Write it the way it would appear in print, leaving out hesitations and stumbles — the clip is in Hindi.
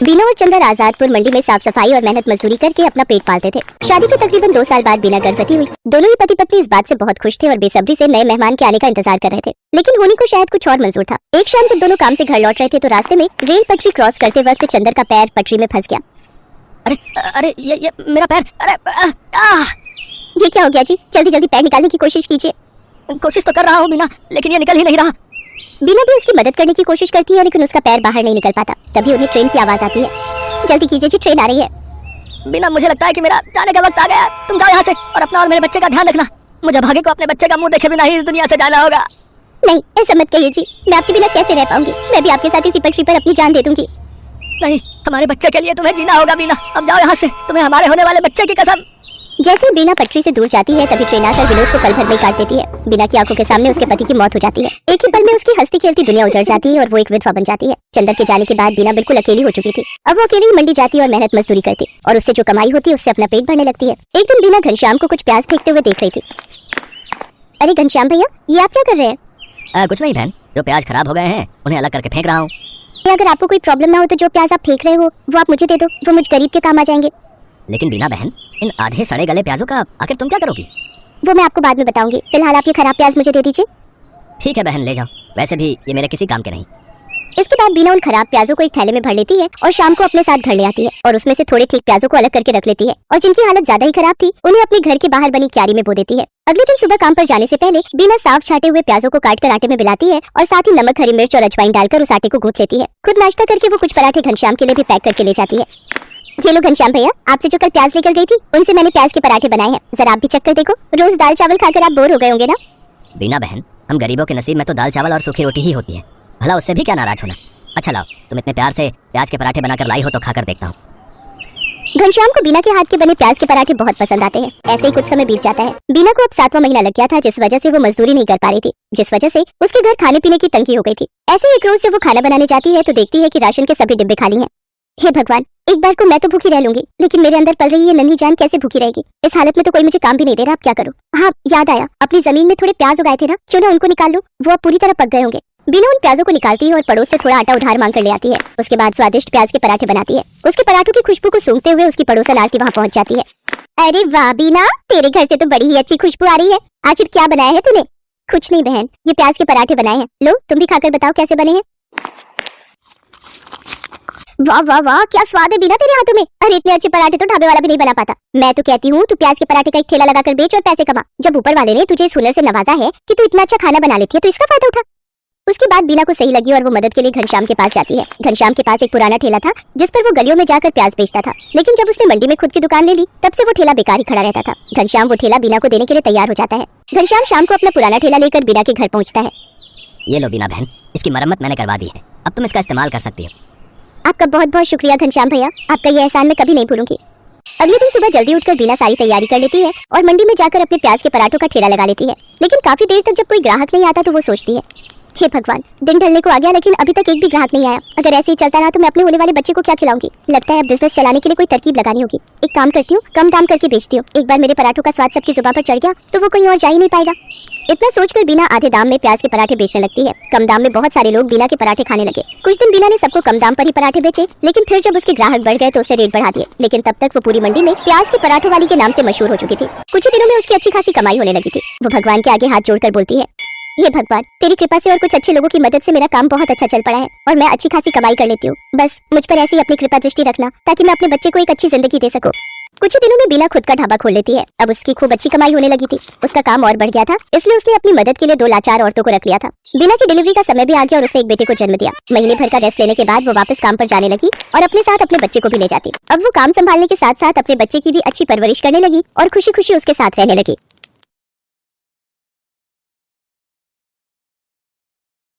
बीना और चंदर आजादपुर मंडी में साफ सफाई और मेहनत मजदूरी करके अपना पेट पालते थे। शादी के तकरीबन 2 साल बाद बीना गर्भवती हुई। दोनों ही पति पत्नी इस बात से बहुत खुश थे और बेसब्री से नए मेहमान के आने का इंतजार कर रहे थे, लेकिन होनी को शायद कुछ और मंजूर था। एक शाम जब दोनों काम से घर लौट रहे थे तो रास्ते में रेल पटरी क्रॉस करते वक्त चंदर का पैर पटरी में फंस गया। अरे अरे ये मेरा पैर, अरे ये क्या हो गया जी? जल्दी जल्दी पैर निकालने की कोशिश कीजिए। कोशिश तो कर रहा हूँ बीना, लेकिन ये निकल ही नहीं रहा। बीना भी उसकी मदद करने की कोशिश करती है, लेकिन उसका पैर बाहर नहीं निकल पाता। तभी उन्हें ट्रेन की आवाज आती है। जल्दी कीजिए जी, ट्रेन आ रही है। बीना, मुझे लगता है कि मेरा जाने का वक्त आ गया। तुम जाओ यहाँ से और अपना और मेरे बच्चे का ध्यान रखना। मुझे भागे को अपने बच्चे का मुंह देखे बिना ही इस दुनिया से जाना होगा। नहीं, ऐसा मत कहिए जी, मैं आपके बिना कैसे रह पाऊंगी? मैं भी आपके साथ इसी पटरी पर अपनी जान दे दूंगी। नहीं, हमारे बच्चे के लिए तुम्हें जीना होगा बीना। अब जाओ यहाँ से, तुम्हें हमारे होने वाले बच्चे की कसम। जैसे बीना पटरी से दूर जाती है तभी ट्रेन आकर विनोद को पल भर में काट देती है। बीना की आंखों के सामने उसके पति की मौत हो जाती है। एक ही पल में उसकी हंसती खेलती दुनिया उजड़ जाती है और वो एक विधवा बन जाती है। चंदर के जाने के बाद बीना बिल्कुल अकेली हो चुकी थी। अब वो अकेली ही मंडी जाती और मेहनत मजदूरी करती और उससे जो कमाई होती है उससे अपना पेट भरने लगती है। एक दिन बीना घनश्याम को कुछ प्याज फेंकते हुए देख रही थी। अरे घनश्याम भैया, ये आप क्या कर रहे हैं? कुछ नहीं बहन, जो प्याज खराब हो गए हैं उन्हें अलग करके फेंक रहा हूँ। अगर आपको कोई प्रॉब्लम ना हो तो जो प्याज आप फेंक रहे हो वो आप मुझे दे दो, वो मुझ गरीब के काम आ जाएंगे। लेकिन बीना बहन, इन आधे सड़े गले प्याजों का आखिर तुम क्या करोगी? वो मैं आपको बाद में बताऊंगी। फिलहाल आप ये खराब प्याज मुझे दे दीजिए। ठीक है बहन, ले जाओ। वैसे भी ये मेरे किसी काम के नहीं। इसके बाद बीना उन खराब प्याजों को एक थैले में भर लेती है और शाम को अपने साथ घर ले आती है और उसमें से थोड़े ठीक प्याजों को अलग करके रख लेती है और जिनकी हालत ज्यादा ही खराब थी उन्हें अपने घर के बाहर बनी क्यारी में बो देती है। अगले दिन सुबह काम पर जाने से पहले बीना साफ छाटे हुए प्याजों को काटकर आटे में मिलाती है और साथ ही नमक, हरी मिर्च और अजवाइन डालकर उस आटे को गूंथ लेती है। खुद नाश्ता करके वो कुछ पराठे घनश्याम के लिए भी पैक करके ले जाती है। ये लो घनश्याम भैया, आपसे जो कल प्याज लेकर गई थी उनसे मैंने प्याज के पराठे बनाए हैं, जरा आप भी चख कर देखो। रोज दाल चावल खाकर आप बोर हो गए होंगे ना? बीना बहन, हम गरीबों के नसीब में तो दाल चावल और सूखी रोटी ही होती है, भला उससे भी क्या नाराज होना। अच्छा लाओ, तुम इतने प्यार से प्याज के पराठे बनाकर लाई हो तो खाकर देखता हूँ। घनश्याम को बीना के हाथ के बने प्याज के पराठे बहुत पसंद आते हैं। ऐसे ही कुछ समय बीत जाता है। बीना को अब 7वां महीना लग गया था, जिस वजह से वो मजदूरी नहीं कर पा रही थी, जिस वजह से उसके घर खाने पीने की तंगी हो गई थी। ऐसे एक रोज जब वो खाना बनाने जाती है तो देखती है कि राशन के सभी डिब्बे खाली हैं। हे भगवान, एक बार को मैं तो भूखी रह लूंगी, लेकिन मेरे अंदर पल रही ये नन्ही जान कैसे भूखी रहेगी? इस हालत में तो कोई मुझे काम भी नहीं दे रहा, अब क्या करूं? हाँ, याद आया, अपनी जमीन में थोड़े प्याज उगाए थे ना, क्यों ना उनको निकाल लूं? वो अब पूरी तरह पक गए होंगे। बीना उन प्याजों को निकालती है और पड़ोस से थोड़ा आटा उधार मांग कर ले आती है। उसके बाद स्वादिष्ट प्याज के पराठे बनाती है। उसके पराठों की खुशबू को सूंघते हुए उसकी पड़ोसन आरती वहाँ पहुंच जाती है। अरे वाह बीना, तेरे घर से तो बड़ी ही अच्छी खुशबू आ रही है। आखिर क्या बनाया है तूने? कुछ नहीं बहन, ये प्याज के पराठे बनाए हैं। लो, तुम भी खाकर बताओ कैसे बने हैं। वाह वाह वाह, क्या स्वाद है बीना तेरे हाथों में। अरे इतने अच्छे पराठे तो ढाबे वाला भी नहीं बना पाता। मैं तो कहती हूँ तू प्याज के पराठे का एक ठेला लगाकर बेच और पैसे कमा। जब ऊपर वाले ने तुझे इस हुनर से नवाजा है कि तू इतना अच्छा खाना बना लेती है तो इसका फायदा उठा। उसके बाद बीना को सही लगी और वो मदद के लिए घनश्याम के पास जाती है। घनश्याम के पास एक पुराना ठेला था जिस पर वो गलियों में जाकर प्याज बेचता था, लेकिन जब उसने मंडी में खुद की दुकान ले ली तब से वो ठेला बेकार ही खड़ा रहता था। घनश्याम वो ठेला बीना को देने के लिए तैयार हो जाता है। घनश्याम शाम को अपना पुराना ठेला लेकर बीना के घर पहुंचता है। ये लो बीना बहन, इसकी मरम्मत मैंने करवा दी है, अब तुम इसका इस्तेमाल कर सकती हो। आपका बहुत बहुत शुक्रिया घनश्याम भैया, आपका ये एहसान मैं कभी नहीं भूलूंगी। अगले दिन सुबह जल्दी उठकर बीना सारी तैयारी कर लेती है और मंडी में जाकर अपने प्याज के पराठों का ठेला लगा लेती है। लेकिन काफी देर तक जब कोई ग्राहक नहीं आता तो वो सोचती है, हे भगवान, दिन ढलने को आ गया लेकिन अभी तक एक भी ग्राहक नहीं आया। अगर ऐसे ही चलता रहा तो मैं अपने होने वाले बच्चे को क्या खिलाऊंगी? लगता है अब बिजनेस चलाने के लिए कोई तरकीब लगानी होगी। एक काम करती हूँ, कम दाम करके बेचती हूँ। एक बार मेरे पराठों का स्वाद सबकी जुबान पर चढ़ गया तो वो कहीं और जा ही नहीं पाएगा। इतना सोचकर बीना आधे दाम में प्याज के पराठे बेचने लगती है। कम दाम में बहुत सारे लोग बीना के पराठे खाने लगे। कुछ दिन बीना ने सबको कम दाम पर ही पराठे बेचे, लेकिन फिर जब उसके ग्राहक बढ़ गए तो उसने रेट बढ़ा दिए। लेकिन तब तक वो पूरी मंडी में प्याज के पराठों वाली के नाम से मशहूर हो चुकी थी। कुछ ही दिनों में उसकी अच्छी खासी कमाई होने लगी थी। वो भगवान के आगे हाथ जोड़कर बोलती है, ये भगवान, तेरी कृपा से और कुछ अच्छे लोगों की मदद से मेरा काम बहुत अच्छा चल पड़ा है और मैं अच्छी खासी कमाई कर लेती हूँ। बस मुझ पर ऐसी अपनी कृपा दृष्टि रखना ताकि मैं अपने बच्चे को एक अच्छी जिंदगी दे सकूं। कुछ ही दिनों में बीना खुद का ढाबा खोल लेती है। अब उसकी खूब अच्छी कमाई होने लगी थी। उसका काम और बढ़ गया था, इसलिए उसने अपनी मदद के लिए 2 लाचार औरतों को रख लिया था। बीना की डिलीवरी का समय भी आ गया और उसने एक बेटे को जन्म दिया। महीने भर का रेस्ट लेने के बाद वो वापस काम पर जाने लगी और अपने साथ अपने बच्चे को भी ले जाती। अब वो काम संभालने के साथ साथ अपने बच्चे की भी अच्छी परवरिश करने लगी और खुशी खुशी उसके साथ रहने लगी।